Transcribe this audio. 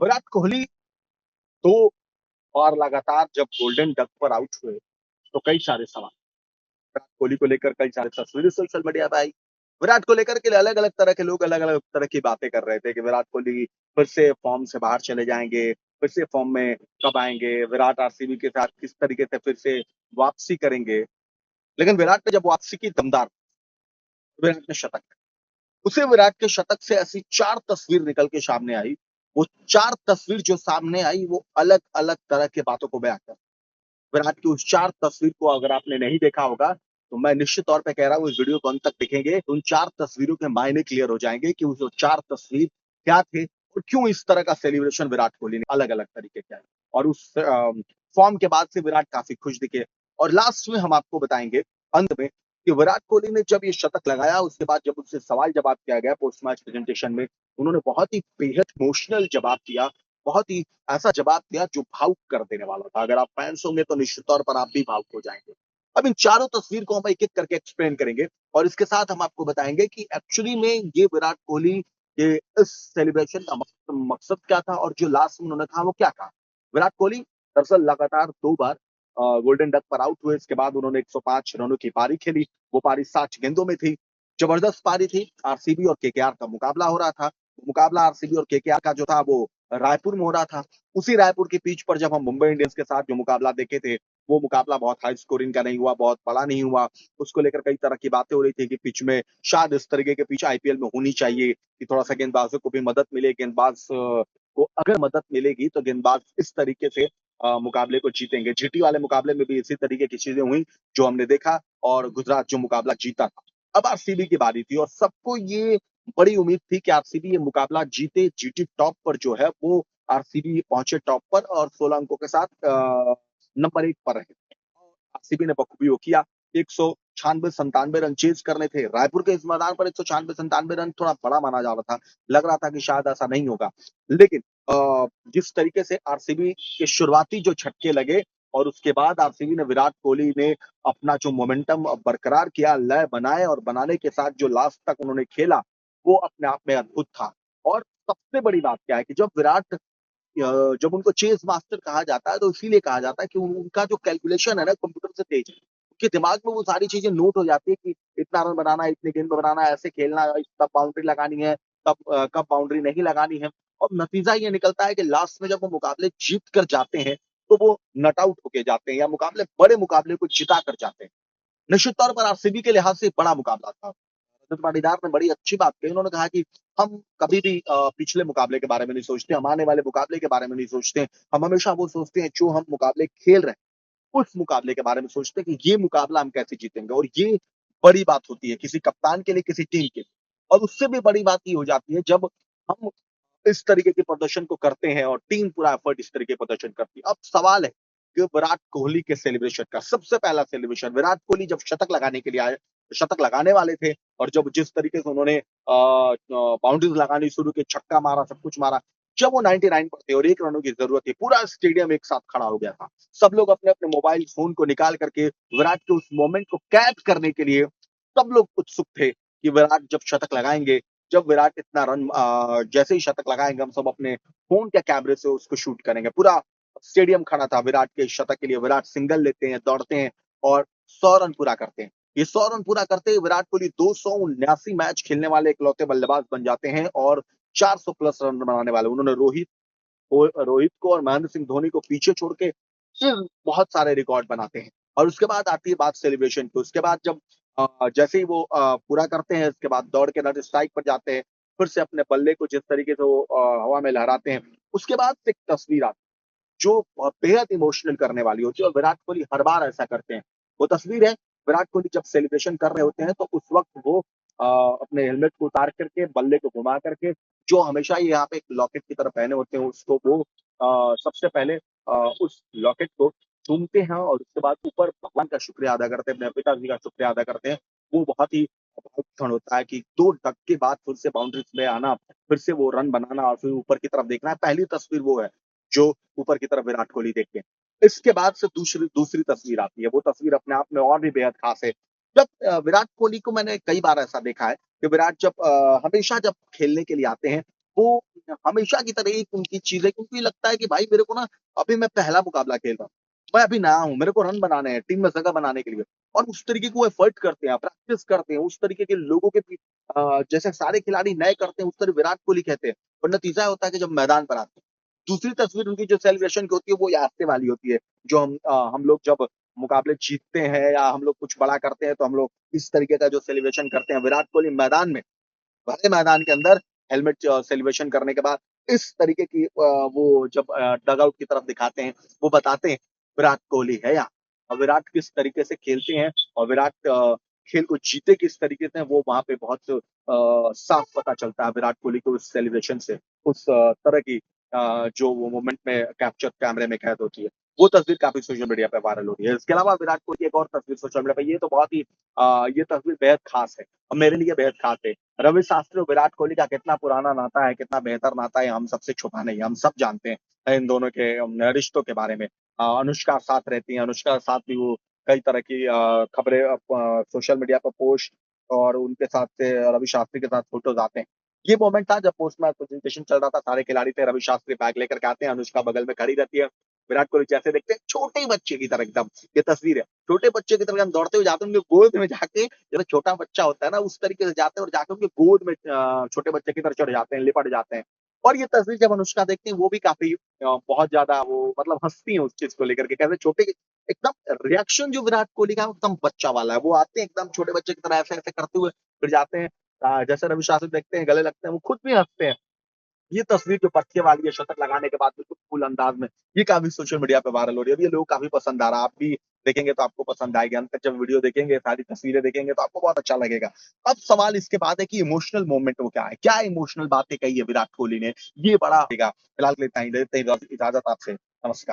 विराट कोहली 2 बार लगातार जब golden duck पर आउट हुए, तो कई सारे सवाल विराट कोहली को लेकर कई सारी तस्वीरें सोशल मीडिया पे आई। विराट को लेकर के अलग-अलग तरह के लोग अलग-अलग तरह की बातें कर रहे थे कि विराट कोहली फिर से फॉर्म से बाहर चले जाएँगे, फिर से फॉर्म में कब आएँगे, विराट आरसीबी के साथ किस तरीके से फिर से वापसी करेंगे। लेकिन विराट ने जब वापसी की दमदार, विराट ने शतक, उसे विराट के शतक से ऐसी 4 तस्वीर निकल के सामने आई। वो 4 तस्वीर जो सामने आई वो अलग-अलग तरह की बातों को बयाँ कर, विराट की उस 4 तस्वीर को अगर आपने नहीं देखा होगा, तो मैं निश्चित तौर पे कह रहा हूँ इस वीडियो को अंत तक देखेंगे, तो उन 4 तस्वीरों के मायने क्लियर हो जाएँगे कि वो जो 4 तस्वीर क्या थे और क्यों इस तरह का सेलिब्रेशन विराट कोहली ने अलग-अलग तरीके का है। और उस फॉर्म के बाद से विराट काफ़ी खुश दिखे और लास्ट में हम आपको बताएँगे, अंत में, कि विराट कोहली ने जब ये शतक लगाया, उसके बाद जब उनसे सवाल-जवाब किया गया पोस्ट मैच प्रेजेंटेशन में, उन्होंने बहुत ही बेहद इमोशनल जवाब दिया, बहुत ही ऐसा जवाब दिया जो भावुक कर देने वाला था। अगर आप फैन्स होंगे तो निश्चित तौर पर आप भी भावुक हो जाएँगे। अब इन चारों तस्वीर को हम एक-एक करके एक्सप्लेन करेंगे और इसके साथ हम आपको बताएँगे कि एक्चुअली में ये विराट कोहली के इस सेलिब्रेशन का मकसद क्या था और जो लास्ट में उन्होंने कहा वो क्या कहा? विराट कोहली दरअसल लगातार 2 बार गोल्डन डक पर आउट हुए, इसके बाद उन्होंने 105 रनों की पारी खेली, वो पारी 60 गेंदों में थी। जबरदस्त पारी थी, आरसीबी और केकेआर का मुकाबला हो रहा था। मुकाबला आरसीबी और केकेआर का जो था वो रायपुर में हो रहा था। उसी रायपुर की पिच पर जब हम मुंबई इंडियंस के साथ जो मुकाबला देखे थे, वो मुकाबला बहुत हाई स्कोरिंग का नहीं हुआ, बहुत बड़ा नहीं हुआ। उसको लेकर कई तरह की बातें हो रही थी कि पिच में शायद इस तरीके की पिच आईपीएल में होनी चाहिए कि थोड़ा-सा गेंदबाजों को भी मदद मिले। गेंदबाज को अगर मदद मिलेगी तो गेंदबाज इस तरीके से मुकाबले को जीतेंगे। जीटी वाले मुकाबले में भी इसी तरीके की चीज़ें हुई, जो हमने देखा और गुजरात जो मुकाबला जीता था। अब आरसीबी की बारी थी और सबको ये बड़ी उम्मीद थी कि आरसीबी ये मुकाबला जीते, जीटी टॉप पर जो है वो आरसीबी पहुँचे टॉप पर और 16 अंकों के साथ नंबर 1 पर रहे। आरसीबी ने बखूबी वो किया। 196-97 रन चेज़ करने थे। रायपुर के इस मैदान पर 196-97 रन थोड़ा बड़ा माना जा रहा था। लग रहा था कि शायद ऐसा नहीं होगा। लेकिन जिस तरीके से आरसीबी के शुरुआती जो झटके लगे और उसके बाद आरसीबी ने विराट कोहली ने अपना जो मोमेंटम बरकरार किया, लय बनाए और बनाने के साथ जो लास्ट तक उन्होंने खेला, वो अपने आप में अद्भुत था। और सबसे बड़ी बात क्या है कि जब विराट जब उनको चेस मास्टर कहा जाता है तो इसीलिए कहा जाता है कि उनका जो कैलकुलेशन है ना कंप्यूटर से तेज है। उनके दिमाग में वो सारी चीज़ें नोट हो जाती है कि इतना रन बनाना है, इतनी गेंद पे बनाना है, ऐसे खेलना है, तब बाउंड्री लगानी है, कब बाउंड्री नहीं लगानी है। और नतीजा ये निकलता है कि लास्ट में जब वो मुकाबले जीत कर जाते हैं, तो वो नॉट आउट होके जाते हैं या बड़े मुकाबले को जिता कर जाते हैं। निश्चित तौर पर आरसीबी के लिहाज से एक बड़ा मुकाबला था। रजत पाटीदार ने बड़ी अच्छी बात कही, उन्होंने कहा कि हम कभी भी पिछले मुकाबले के बारे में नहीं सोचते, हम आने वाले मुकाबले के बारे में नहीं सोचते। हम हमेशा वो सोचते हैं जो हम मुकाबले खेल रहे हैं, उस मुकाबले के बारे में सोचते हैं कि ये मुकाबला हम कैसे जीतेंगे और ये बड़ी बात होती है किसी कप्तान के लिए, किसी टीम के लिए। और उससे भी बड़ी बात ये हो जाती है जब हम इस तरीके के प्रदर्शन को करते हैं और टीम पूरा एफर्ट इस तरीके के प्रदर्शन करती है। अब सवाल है कि विराट कोहली के सेलिब्रेशन का सबसे पहला सेलिब्रेशन विराट कोहली जब शतक लगाने के लिए आए, शतक लगाने वाले थे और जब जिस तरीके से उन्होंने बाउंड्रीज लगानी शुरू की, छक्का मारा, सब कुछ मारा। जब वो 99 पर थे और 1 रनों की ज़रूरत थी, पूरा स्टेडियम एक साथ खड़ा हो गया था। सब लोग अपने-अपने मोबाइल फ़ोन को निकाल करके विराट के उस मोमेंट को कैद करने के लिए सब लोग उत्सुक थे कि विराट जब शतक लगाएँगे, जब विराट इतना रन जैसे ही शतक लगाएँगे, हम सब अपने फ़ोन के कैमरे से उसको शूट करेंगे। पूरा स्टेडियम खड़ा था विराट के शतक के लिए। विराट सिंगल लेते हैं, दौड़ते हैं और 100 रन पूरा करते हैं। ये 100 रन पूरा करते ही विराट कोहली 279 मैच खेलने वाले इकलौते बल्लेबाज बन जाते हैं और 400 प्लस रन बनाने वाले। उन्होंने रोहित को और महेंद्र सिंह धोनी को पीछे छोड़ के फिर बहुत सारे रिकॉर्ड बनाते हैं। और उसके बाद आती है बात सेलिब्रेशन की। उसके बाद जब जैसे ही वो पूरा करते हैं, उसके बाद दौड़ के रन स्ट्राइक पर जाते हैं, फिर से अपने बल्ले को जिस तरीके से वो हवा में लहराते हैं, उसके बाद से एक तस्वीर आती है, जो बेहद इमोशनल करने वाली होती है और विराट कोहली हर बार ऐसा करते हैं। वो तस्वीर है विराट कोहली जब सेलिब्रेशन कर रहे होते हैं तो उस वक़्त वो अपने हेलमेट को उतार करके, बल्ले को घुमा करके, जो हमेशा ही यहाँ पे एक लॉकेट की तरह पहने होते हैं, उसको वो सबसे पहले उस लॉकेट को चूमते हैं और उसके बाद ऊपर भगवान का शुक्रिया अदा करते हैं, अपने पिताजी का शुक्रिया अदा करते हैं। वो बहुत ही अद्भुत क्षण होता है कि 2 डक के बाद फिर से बाउंड्रीज़ में आना, फिर से वो रन बनाना और फिर ऊपर की तरफ देखना। पहली तस्वीर वो है, जो ऊपर की तरफ विराट कोहली देखते हैं। इसके बाद से दूसरी दूसरी तस्वीर आती है, वो तस्वीर अपने आप में और भी बेहद ख़ास है। जब विराट कोहली को मैंने कई बार ऐसा देखा है कि विराट जब हमेशा जब खेलने के लिए आते हैं, वो हमेशा की तरह एक उनकी चीज़ है, क्योंकि लगता है कि भाई मेरे को ना अभी मैं पहला मुकाबला खेल रहा हूँ। मैं अभी नया हूँ, मेरे को रन बनाने हैं, टीम में जगह बनाने के लिए, और उस तरीके की वो एफर्ट करते हैं, प्रैक्टिस करते हैं, उस तरीके के लोगों के जैसे सारे खिलाड़ी नए करते हैं, उस तरह विराट कोहली कहते हैं, और नतीजा होता है कि जब मैदान पर आते हैं, दूसरी तस्वीर उनकी जो सेलिब्रेशन की होती है, वो यादते वाली होती है, जो हम लोग जब मुकाबले जीतते हैं या हम लोग कुछ बड़ा करते हैं, तो हम लोग इस तरीके का जो सेलिब्रेशन करते हैं। विराट कोहली मैदान में, भरे मैदान के अंदर हेलमेट सेलिब्रेशन करने के बाद इस तरीके की वो जब डग आउट की तरफ दिखाते हैं, वो बताते हैं विराट कोहली है यहाँ, और विराट किस तरीके से खेलते हैं, और विराट खेल को जीते किस तरीके से, वो वहाँ पे बहुत साफ पता चलता है विराट कोहली को उस सेलिब्रेशन से, उस तरह की जो वो मोमेंट में कैप्चर कैमरे में कैद होती है। वो तस्वीर काफ़ी सोशल मीडिया पे वायरल हो रही है। इसके अलावा विराट कोहली की एक और तस्वीर सोशल मीडिया पे, ये तो बहुत ही ये तस्वीर बेहद खास है, और मेरे लिए बेहद खास है। रवि शास्त्री और विराट कोहली का कितना पुराना नाता है, कितना बेहतर नाता है, हम सबसे छुपा नहीं है, हम सब जानते हैं इन दोनों के रिश्तों के बारे में। अनुष्का साथ रहती हैं, अनुष्का के साथ भी वो कई तरह की खबरें सोशल मीडिया पर पोस्ट, और उनके साथ से रवि शास्त्री के साथ फ़ोटोज़ आते हैं। ये मोमेंट था जब पोस्ट मैच प्रेजेंटेशन चल रहा था, सारे खिलाड़ी थे, रवि शास्त्री बैग लेकर के आते हैं, अनुष्का बगल में खड़ी रहती है। विराट कोहली जैसे दिखते हैं, छोटे बच्चे की तरह एकदम, ये तस्वीर है। छोटे बच्चे की तरह एकदम दौड़ते हुए जाते हैं, उनके गोद में जाके, जैसे छोटा बच्चा होता है ना, उस तरीके से जाते हैं और जाके उनके गोद में छोटे बच्चे की तरह चढ़ जाते हैं, लिपट जाते हैं। और ये तस्वीर जब अनुष्का देखती हैं, वो भी काफ़ी बहुत ज़्यादा वो मतलब हँसती हैं उस चीज़ को लेकर के, कैसे छोटे एकदम रिएक्शन जो विराट कोहली का है, वो एकदम बच्चा वाला है। वो आते हैं एकदम छोटे बच्चे की तरह ऐसे-ऐसे करते हुए, फिर जाते हैं जैसे रवि शास्त्री देखते हैं, गले लगते हैं, वो खुद भी हँसते हैं। ये तस्वीर जो बच्चे वाली है, शतक लगाने के बाद बिल्कुल कूल अंदाज में, ये काफ़ी सोशल मीडिया पे वायरल हो रही है। अब ये लोगों को काफ़ी पसंद आ रहा है। आप भी देखेंगे तो आपको पसंद आएगी। अंत तक जब वीडियो देखेंगे, सारी तस्वीरें देखेंगे तो आपको बहुत अच्छा लगेगा। अब सवाल इसके बाद है कि इमोशनल मोमेंट वो क्या है? क्या इमोशनल बातें कही है विराट कोहली ने? ये बड़ा फिलहाल के लिए इतना ही, लेते हैं इजाज़त आपसे। नमस्कार।